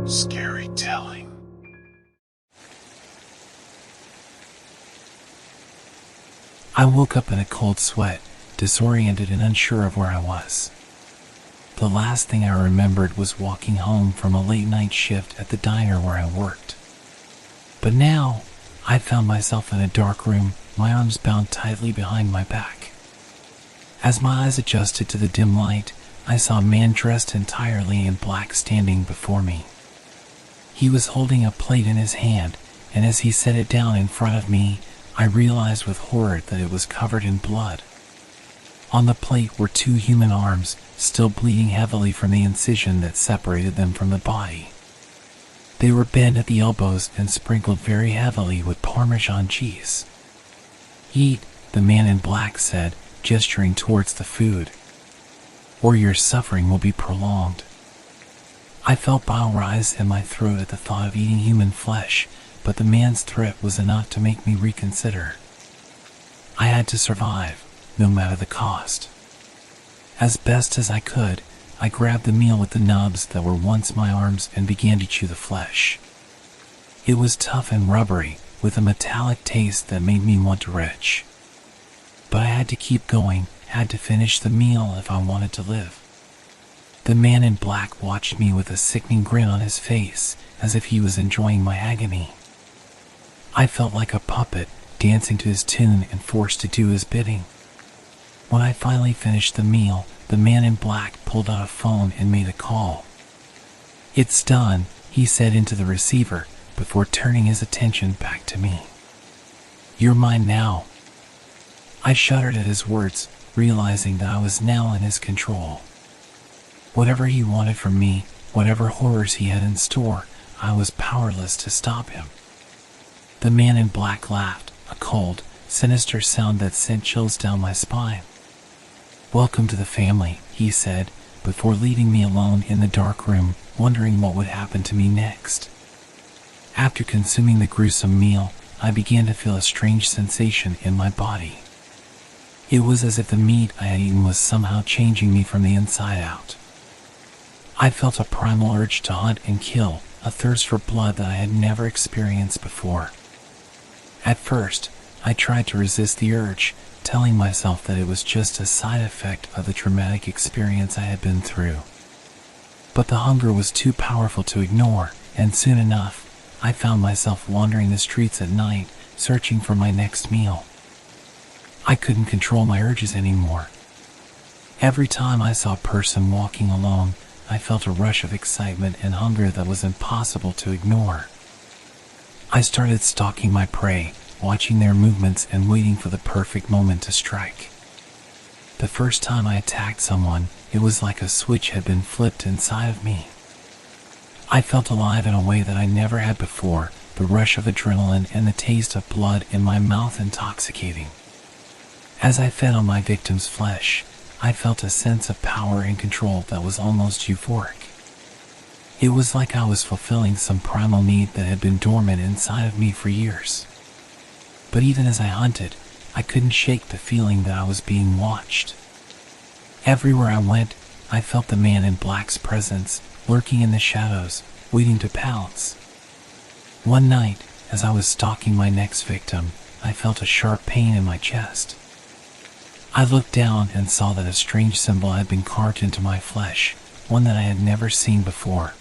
Scary telling. I woke up in a cold sweat, disoriented and unsure of where I was. The last thing I remembered was walking home from a late-night shift at the diner where I worked. But now, I found myself in a dark room, my arms bound tightly behind my back. As my eyes adjusted to the dim light, I saw a man dressed entirely in black standing before me. He was holding a plate in his hand, and as he set it down in front of me, I realized with horror that it was covered in blood. On the plate were 2 human arms, still bleeding heavily from the incision that separated them from the body. They were bent at the elbows and sprinkled very heavily with Parmesan cheese. "Eat," the man in black said, gesturing towards the food, "or your suffering will be prolonged." I felt bile rise in my throat at the thought of eating human flesh, but the man's threat was enough to make me reconsider. I had to survive, no matter the cost. As best as I could, I grabbed the meal with the nubs that were once my arms and began to chew the flesh. It was tough and rubbery, with a metallic taste that made me want to retch. But I had to keep going, had to finish the meal if I wanted to live. The man in black watched me with a sickening grin on his face, as if he was enjoying my agony. I felt like a puppet, dancing to his tune and forced to do his bidding. When I finally finished the meal, the man in black pulled out a phone and made a call. "It's done," he said into the receiver, before turning his attention back to me. "You're mine now." I shuddered at his words, realizing that I was now in his control. Whatever he wanted from me, whatever horrors he had in store, I was powerless to stop him. The man in black laughed, a cold, sinister sound that sent chills down my spine. "Welcome to the family," he said, before leaving me alone in the dark room, wondering what would happen to me next. After consuming the gruesome meal, I began to feel a strange sensation in my body. It was as if the meat I had eaten was somehow changing me from the inside out. I felt a primal urge to hunt and kill, a thirst for blood that I had never experienced before. At first, I tried to resist the urge, telling myself that it was just a side effect of the traumatic experience I had been through. But the hunger was too powerful to ignore, and soon enough, I found myself wandering the streets at night, searching for my next meal. I couldn't control my urges anymore. Every time I saw a person walking alone, I felt a rush of excitement and hunger that was impossible to ignore. I started stalking my prey, watching their movements and waiting for the perfect moment to strike. The first time I attacked someone, it was like a switch had been flipped inside of me. I felt alive in a way that I never had before, the rush of adrenaline and the taste of blood in my mouth intoxicating. As I fed on my victim's flesh, I felt a sense of power and control that was almost euphoric. It was like I was fulfilling some primal need that had been dormant inside of me for years. But even as I hunted, I couldn't shake the feeling that I was being watched. Everywhere I went, I felt the man in black's presence, lurking in the shadows, waiting to pounce. One night, as I was stalking my next victim, I felt a sharp pain in my chest. I looked down and saw that a strange symbol had been carved into my flesh, one that I had never seen before.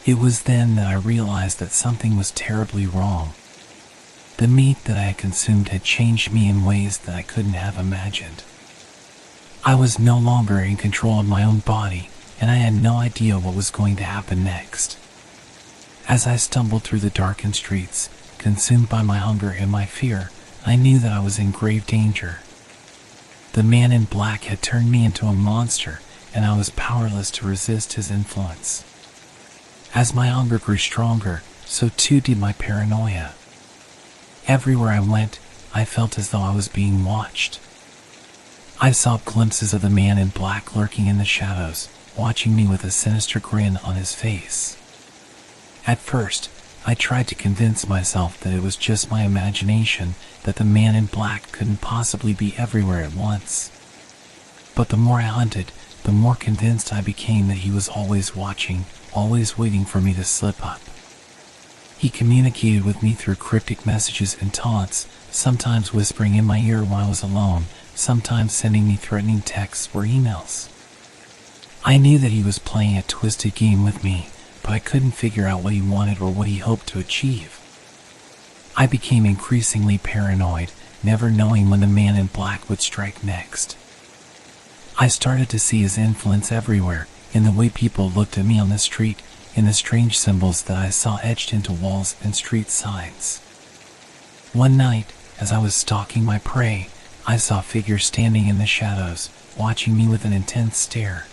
It was then that I realized that something was terribly wrong. The meat that I had consumed had changed me in ways that I couldn't have imagined. I was no longer in control of my own body, and I had no idea what was going to happen next. As I stumbled through the darkened streets, consumed by my hunger and my fear, I knew that I was in grave danger. The man in black had turned me into a monster, and I was powerless to resist his influence. As my hunger grew stronger, so too did my paranoia. Everywhere I went, I felt as though I was being watched. I saw glimpses of the man in black lurking in the shadows, watching me with a sinister grin on his face. At first, I tried to convince myself that it was just my imagination, that the man in black couldn't possibly be everywhere at once. But the more I hunted, the more convinced I became that he was always watching, always waiting for me to slip up. He communicated with me through cryptic messages and taunts, sometimes whispering in my ear while I was alone, sometimes sending me threatening texts or emails. I knew that he was playing a twisted game with me, but I couldn't figure out what he wanted or what he hoped to achieve. I became increasingly paranoid, never knowing when the man in black would strike next. I started to see his influence everywhere, in the way people looked at me on the street, in the strange symbols that I saw etched into walls and street signs. One night, as I was stalking my prey, I saw a figure standing in the shadows, watching me with an intense stare.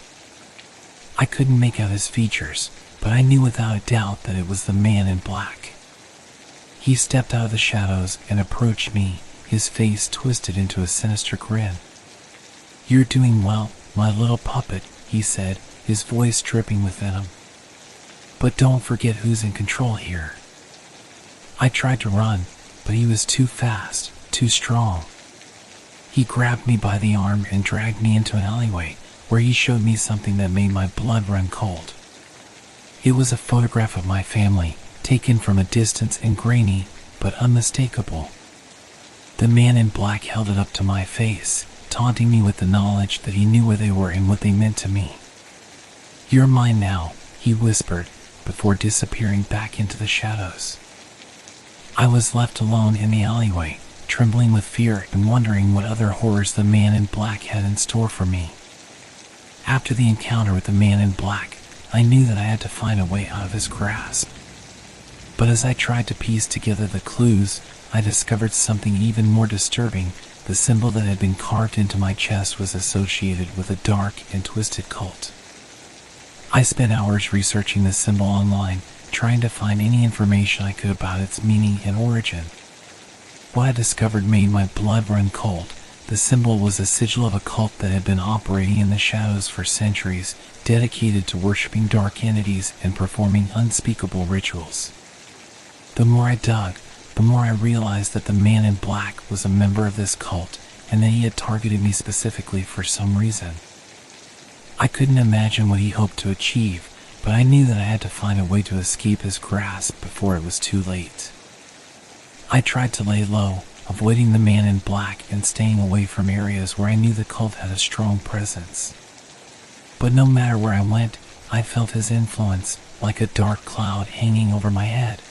I couldn't make out his features, but I knew without a doubt that it was the man in black. He stepped out of the shadows and approached me, his face twisted into a sinister grin. "You're doing well, my little puppet," he said, his voice dripping with venom. "But don't forget who's in control here." I tried to run, but he was too fast, too strong. He grabbed me by the arm and dragged me into an alleyway, where he showed me something that made my blood run cold. It was a photograph of my family, taken from a distance and grainy, but unmistakable. The man in black held it up to my face, taunting me with the knowledge that he knew where they were and what they meant to me. "You're mine now," he whispered, before disappearing back into the shadows. I was left alone in the alleyway, trembling with fear and wondering what other horrors the man in black had in store for me. After the encounter with the man in black, I knew that I had to find a way out of his grasp. But as I tried to piece together the clues, I discovered something even more disturbing. The symbol that had been carved into my chest was associated with a dark and twisted cult. I spent hours researching the symbol online, trying to find any information I could about its meaning and origin. What I discovered made my blood run cold. The symbol was a sigil of a cult that had been operating in the shadows for centuries, dedicated to worshiping dark entities and performing unspeakable rituals. The more I dug, the more I realized that the man in black was a member of this cult, and that he had targeted me specifically for some reason. I couldn't imagine what he hoped to achieve, but I knew that I had to find a way to escape his grasp before it was too late. I tried to lay low, avoiding the man in black and staying away from areas where I knew the cult had a strong presence. But no matter where I went, I felt his influence, like a dark cloud hanging over my head.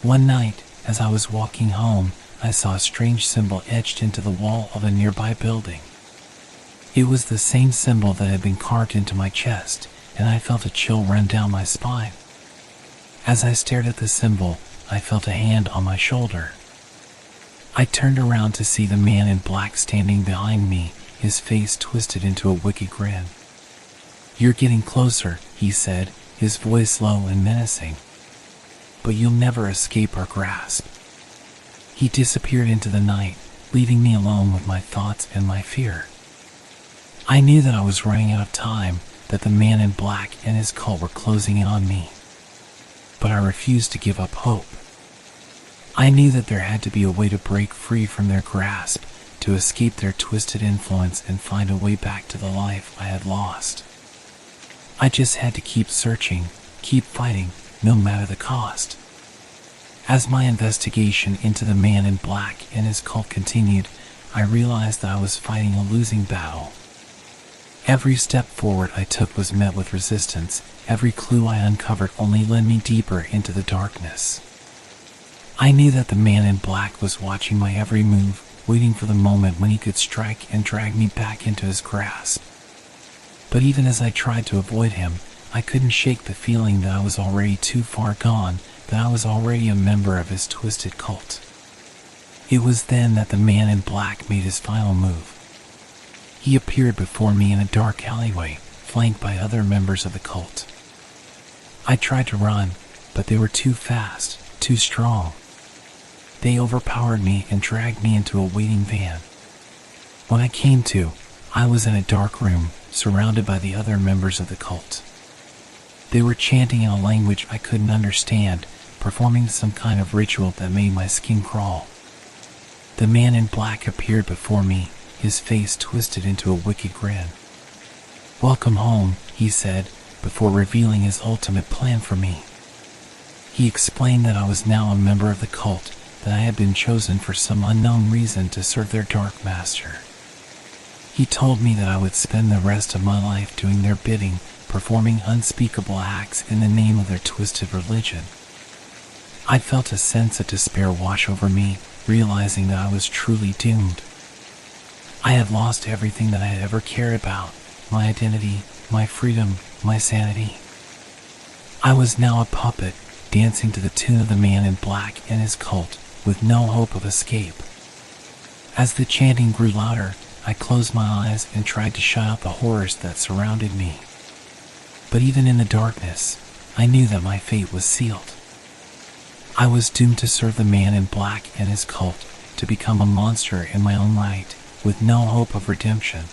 One night, as I was walking home, I saw a strange symbol etched into the wall of a nearby building. It was the same symbol that had been carved into my chest, and I felt a chill run down my spine. As I stared at the symbol, I felt a hand on my shoulder. I turned around to see the man in black standing behind me, his face twisted into a wicked grin. "You're getting closer," he said, his voice low and menacing. "But you'll never escape our grasp." He disappeared into the night, leaving me alone with my thoughts and my fear. I knew that I was running out of time, that the man in black and his cult were closing in on me. But I refused to give up hope. I knew that there had to be a way to break free from their grasp, to escape their twisted influence and find a way back to the life I had lost. I just had to keep searching, keep fighting, no matter the cost. As my investigation into the man in black and his cult continued, I realized that I was fighting a losing battle. Every step forward I took was met with resistance. Every clue I uncovered only led me deeper into the darkness. I knew that the man in black was watching my every move, waiting for the moment when he could strike and drag me back into his grasp. But even as I tried to avoid him, I couldn't shake the feeling that I was already too far gone, that I was already a member of his twisted cult. It was then that the man in black made his final move. He appeared before me in a dark alleyway, flanked by other members of the cult. I tried to run, but they were too fast, too strong. They overpowered me and dragged me into a waiting van. When I came to, I was in a dark room, surrounded by the other members of the cult. They were chanting in a language I couldn't understand, performing some kind of ritual that made my skin crawl. The man in black appeared before me, his face twisted into a wicked grin. "Welcome home," he said, before revealing his ultimate plan for me. He explained that I was now a member of the cult, that I had been chosen for some unknown reason to serve their dark master. He told me that I would spend the rest of my life doing their bidding, performing unspeakable acts in the name of their twisted religion. I felt a sense of despair wash over me, realizing that I was truly doomed. I had lost everything that I had ever cared about: my identity, my freedom, my sanity. I was now a puppet, dancing to the tune of the man in black and his cult, with no hope of escape. As the chanting grew louder, I closed my eyes and tried to shut out the horrors that surrounded me. But even in the darkness, I knew that my fate was sealed. I was doomed to serve the man in black and his cult, to become a monster in my own right, with no hope of redemption.